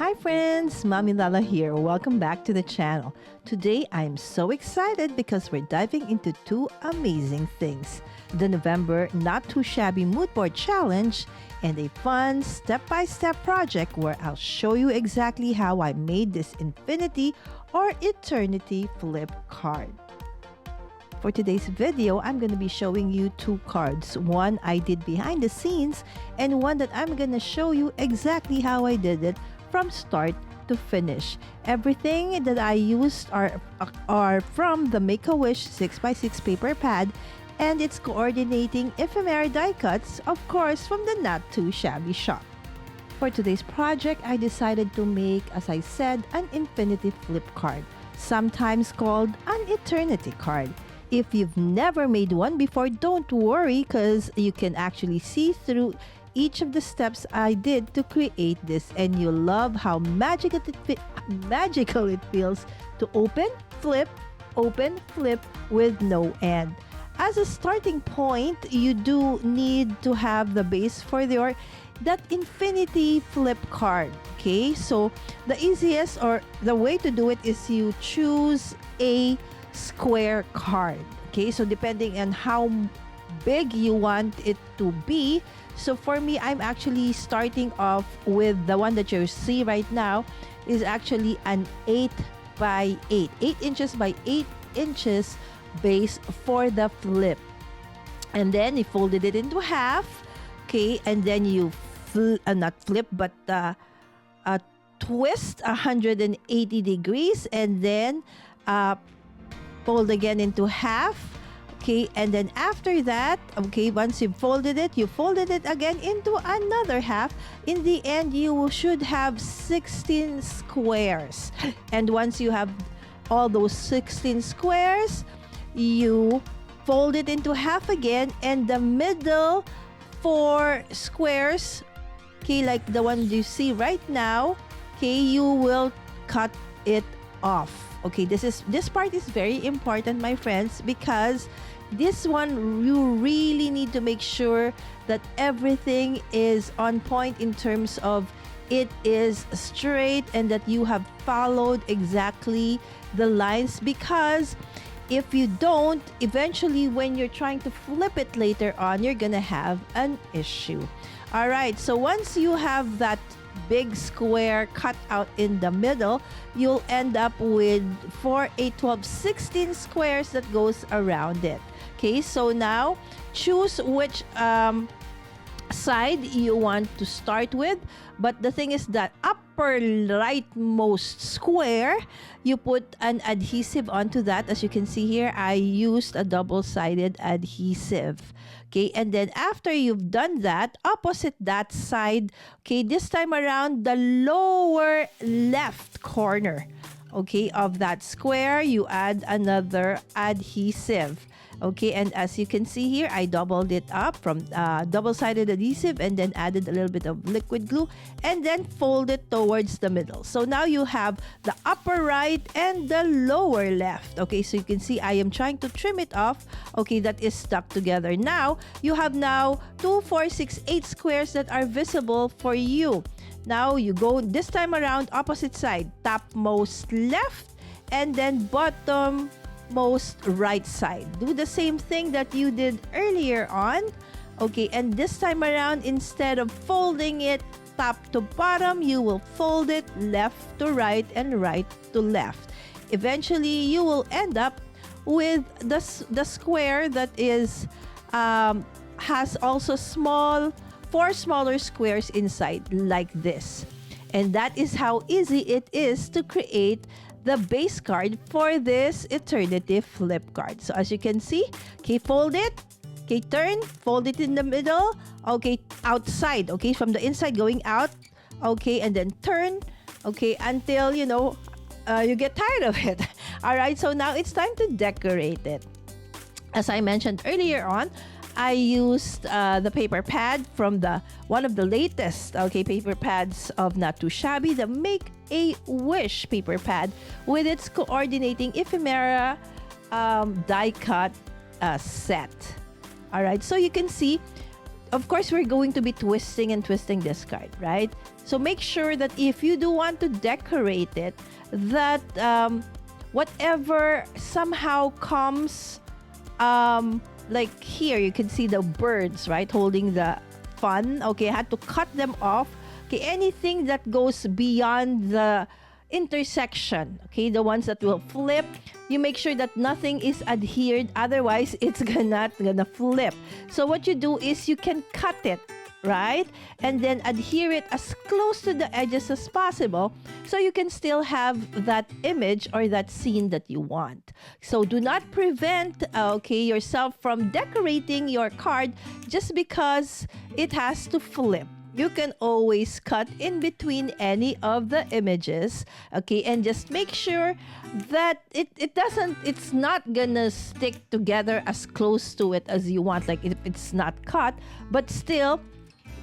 Hi friends, Mommy Lala here. Welcome back to the channel. Today I'm so excited because we're diving into two amazing things. The November Not Too Shabby Mood Board Challenge and a fun step-by-step project where I'll show you exactly how I made this infinity or eternity flip card. For today's video, I'm going to be showing you two cards. One I did behind the scenes and one that I'm going to show you exactly how I did it from start to finish. Everything that I used are from the Make-A-Wish 6x6 paper pad and its coordinating ephemera die cuts, of course, from the Not2Shabby shop. For today's project, I decided to make, as I said, an infinity flip card, sometimes called an eternity card. If you've never made one before, don't worry because you can actually see through each of the steps I did to create this, and you'll love how magical it feels to open, flip with no end. As a starting point, you do need to have the base for that infinity flip card. Okay, so the easiest or the way to do it is you choose a square card. Okay, so depending on how big you want it to be. So for me, I'm actually starting off with the one that you see right now is actually an 8 by 8 inches by 8 inches base for the flip, and then you folded it into half. Okay, and then you not flip but twist 180 degrees and then fold again into half. Okay, and then after that, okay, once you've folded it, you folded it again into another half. In the end, you should have 16 squares. And once you have all those 16 squares, you fold it into half again, and the middle 4 squares, okay, like the one you see right now, okay, you will cut it off. Okay, this part is very important, my friends, because this one you really need to make sure that everything is on point in terms of it is straight and that you have followed exactly the lines, because if you don't, eventually when you're trying to flip it later on, you're gonna have an issue. All right, so once you have that big square cut out in the middle, you'll end up with 4, 8, 12, 16 squares that goes around it. Okay, so now choose which side you want to start with, but the thing is that upper rightmost square, you put an adhesive onto that. As you can see here, I used a double-sided adhesive. Okay, and then after you've done that, opposite that side, okay, this time around, the lower left corner, okay, of that square, you add another adhesive. Okay, and as you can see here, I doubled it up from double-sided adhesive and then added a little bit of liquid glue and then fold it towards the middle. So now you have the upper right and the lower left. Okay, so you can see I am trying to trim it off. Okay, that is stuck together. Now, you have 2, 4, 6, 8 squares that are visible for you. Now, you go this time around, opposite side, topmost left and then bottom most right side. Do the same thing that you did earlier on. Okay, and this time around, instead of folding it top to bottom, you will fold it left to right and right to left. Eventually, you will end up with the square that is has also 4 smaller squares inside like this. And that is how easy it is to create the base card for this eternity flip card. So as you can see, okay, fold it, okay, turn, fold it in the middle, okay, outside, okay, from the inside going out, okay, and then turn, okay, until, you know, you get tired of it. All right, so now it's time to decorate it. As I mentioned earlier on, I used the paper pad from one of the latest paper pads of Not2Shabby, the Make-A-Wish paper pad with its coordinating ephemera die cut set. All right, so you can see of course, we're going to be twisting and twisting this card, right? So make sure that if you do want to decorate it, that whatever somehow comes, like here, you can see the birds, right, holding the fun. Okay, I had to cut them off. Okay, anything that goes beyond the intersection, okay, the ones that will flip, you make sure that nothing is adhered, otherwise it's gonna flip. So what you do is you can cut it, right, and then adhere it as close to the edges as possible, so you can still have that image or that scene that you want. So do not prevent yourself from decorating your card just because it has to flip. You can always cut in between any of the images, okay, and just make sure that it's not gonna stick together as close to it as you want, like if it's not cut, but still,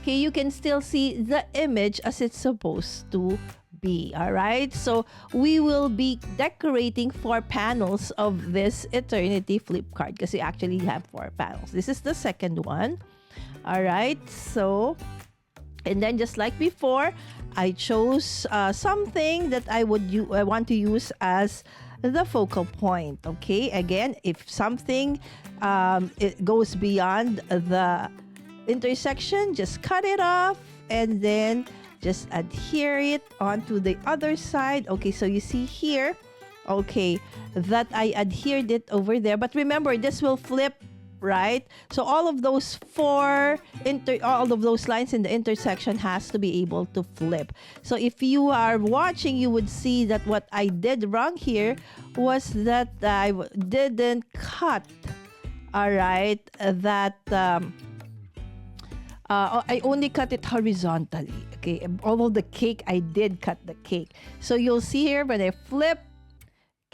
okay, you can still see the image as it's supposed to be. All right, so we will be decorating 4 panels of this Eternity flip card because we actually have 4 panels. This is the second one. All right, so, and then just like before, I chose something that I want to use as the focal point. Okay, again, if something it goes beyond the intersection, just cut it off and then just adhere it onto the other side. Okay, so you see here, okay, that I adhered it over there, but remember, this will flip, right? So all of those all of those lines in the intersection has to be able to flip. So if you are watching, you would see that what I did wrong here was that I didn't cut, all right, that I only cut it horizontally. Okay, although the cake, I did cut the cake. So you'll see here when I flip,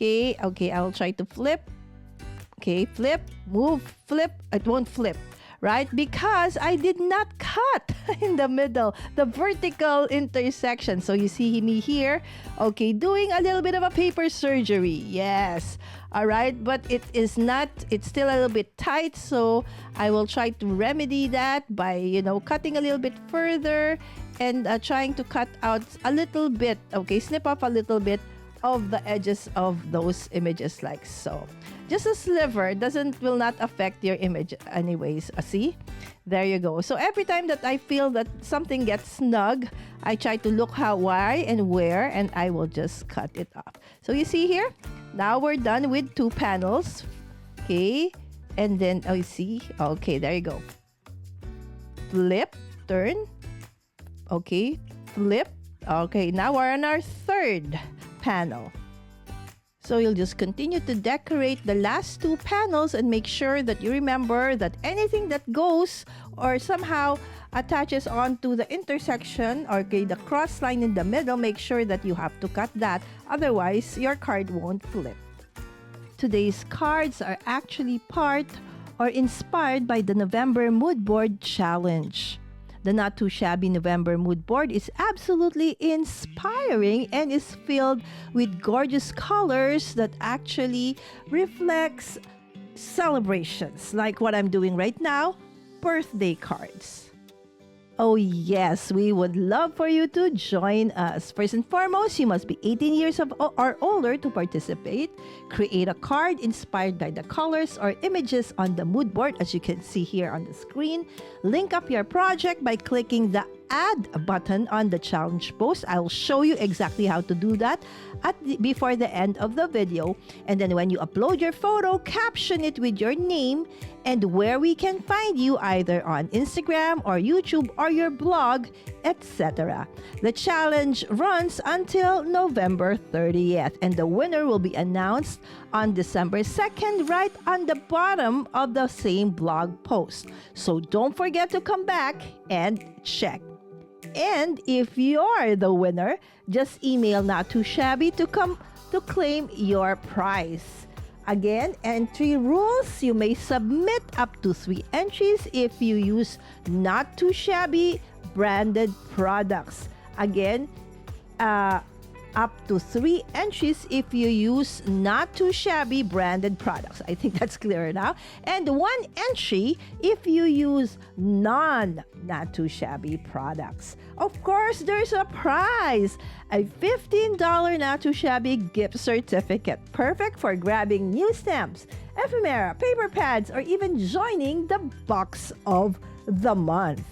okay, I'll try to flip. Okay, flip, move, flip. It won't flip, right? Because I did not cut in the middle, the vertical intersection. So you see me here, okay, doing a little bit of a paper surgery. Yes. All right, but it's still a little bit tight. So I will try to remedy that by, cutting a little bit further and trying to cut out a little bit, okay, snip off a little bit of the edges of those images like so. Just a sliver will not affect your image anyways. See? There you go. So every time that I feel that something gets snug, I try to look why and where, and I will just cut it off. So you see here, now we're done with 2 panels. Okay, and then you see, okay, there you go. Flip, turn. Okay, flip. Okay, now we're on our 3rd panel. So you'll just continue to decorate the last 2 panels and make sure that you remember that anything that goes or somehow attaches onto the intersection, or the cross line in the middle, make sure that you have to cut that. Otherwise, your card won't flip. Today's cards are actually part or inspired by the November Mood Board Challenge. The Not Too Shabby November Mood Board is absolutely inspiring and is filled with gorgeous colors that actually reflects celebrations, like what I'm doing right now, birthday cards. Oh yes, we would love for you to join us. First and foremost, you must be 18 years or older to participate. Create a card inspired by the colors or images on the mood board, as you can see here on the screen. Link up your project by clicking the Add button on the challenge post. I'll show you exactly how to do that before the end of the video. And then when you upload your photo, caption it with your name and where we can find you, either on Instagram or YouTube or your blog, etc. The challenge runs until November 30th, and the winner will be announced on December 2nd, right on the bottom of the same blog post. So don't forget to come back and check. And if you're the winner, just email Not2Shabby to claim your prize. Again, entry rules: you may submit up to 3 entries if you use Not2Shabby branded products. Again, up to 3 entries if you use Not Too Shabby branded products. I think that's clear now. And 1 entry if you use Not Too Shabby products. Of course, there's a prize, a $15 Not Too Shabby gift certificate, perfect for grabbing new stamps, ephemera, paper pads, or even joining the Box of the Month.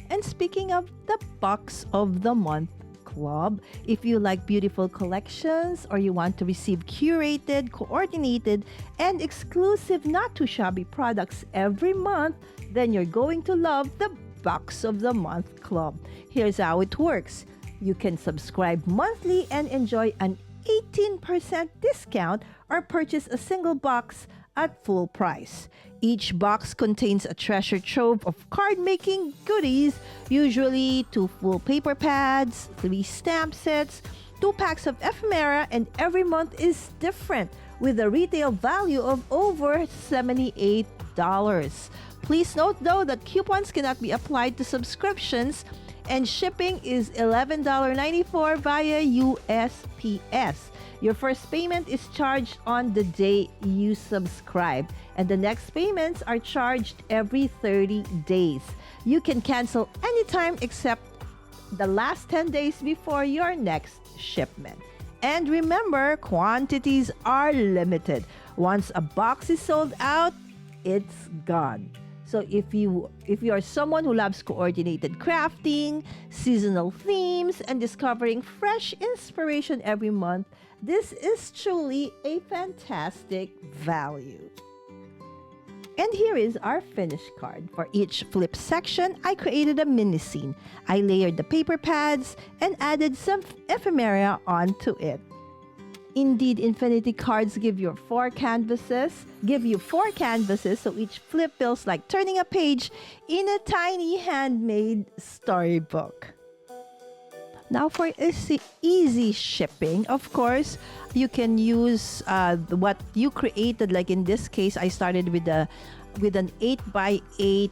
And speaking of the Box of the Month Club, if you like beautiful collections or you want to receive curated, coordinated, and exclusive Not Too Shabby products every month, then you're going to love the Box of the Month Club. Here's how it works. You can subscribe monthly and enjoy an 18% discount or purchase a single box at full price. Each box contains a treasure trove of card-making goodies, usually 2 full paper pads, 3 stamp sets, 2 packs of ephemera, and every month is different with a retail value of over $78. Please note though that coupons cannot be applied to subscriptions and shipping is $11.94 via USPS. Your first payment is charged on the day you subscribe, and the next payments are charged every 30 days. You can cancel anytime except the last 10 days before your next shipment. And remember, quantities are limited. Once a box is sold out, it's gone. So if you are someone who loves coordinated crafting, seasonal themes, and discovering fresh inspiration every month, this is truly a fantastic value. And here is our finished card. For each flip section, I created a mini scene. I layered the paper pads and added some ephemera onto it. Indeed, infinity cards give you 4 canvases, so each flip feels like turning a page in a tiny handmade storybook. Now for easy shipping, of course, you can use what you created. Like in this case, I started with an 8x8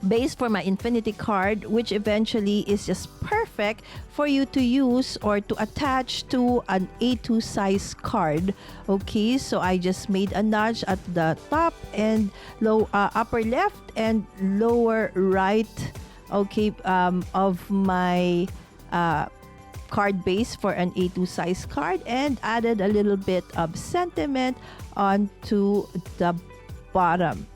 base for my infinity card, which eventually is just perfect for you to use or to attach to an A2 size card. Okay, so I just made a notch at the top and upper left and lower right, okay, of my card base for an A2 size card, and added a little bit of sentiment onto the bottom.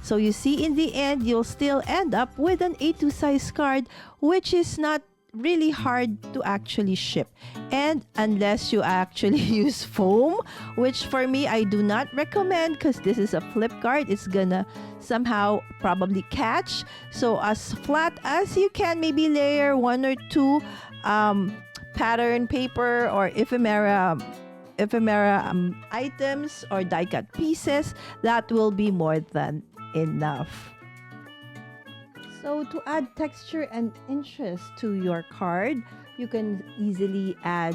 So you see, in the end, you'll still end up with an A2 size card, which is not really hard to actually ship. And unless you actually use foam, which for me, I do not recommend because this is a flip card. It's gonna somehow probably catch. So as flat as you can, maybe layer 1 or 2 pattern paper or ephemera items or die cut pieces. That will be more than enough. So to add texture and interest to your card, you can easily add,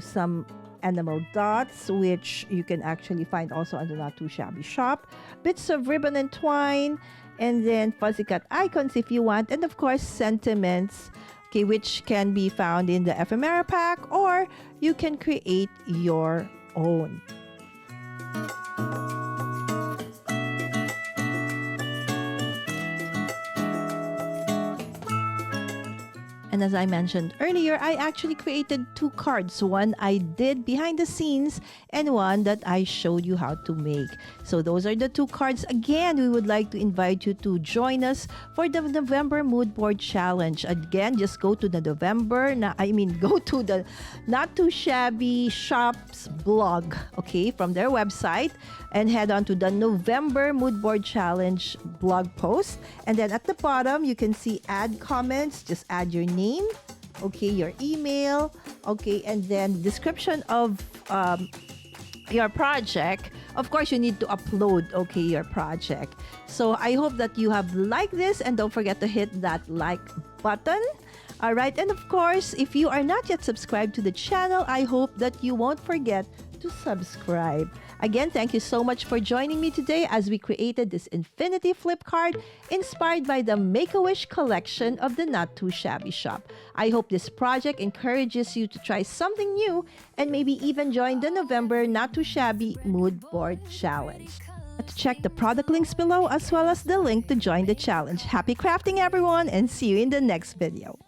some enamel dots, which you can actually find also on the Not2ShabbyShop, bits of ribbon and twine, and then fuzzy cut icons if you want, and of course sentiments, okay, which can be found in the ephemera pack, or you can create your own. And as I mentioned earlier, I actually created 2 cards. One I did behind the scenes and one that I showed you how to make. So those are the 2 cards. Again, we would like to invite you to join us for the November Mood Board Challenge. Again, just go to the go to the Not2ShabbyShop's blog, okay, from their website, and head on to the November Mood Board Challenge blog post. And then at the bottom, you can see add comments. Just add your name, okay, your email, okay, and then description of your project. Of course, you need to upload, okay, your project. So I hope that you have liked this, and don't forget to hit that like button, All right, and of course, if you are not yet subscribed to the channel, I hope that you won't forget to subscribe. Again, thank you so much for joining me today as we created this infinity flip card inspired by the Make-A-Wish collection of the Not2Shabby Shop. I hope this project encourages you to try something new and maybe even join the November Not2Shabby Mood Board Challenge. To check the product links below as well as the link to join the challenge. Happy crafting everyone, and see you in the next video.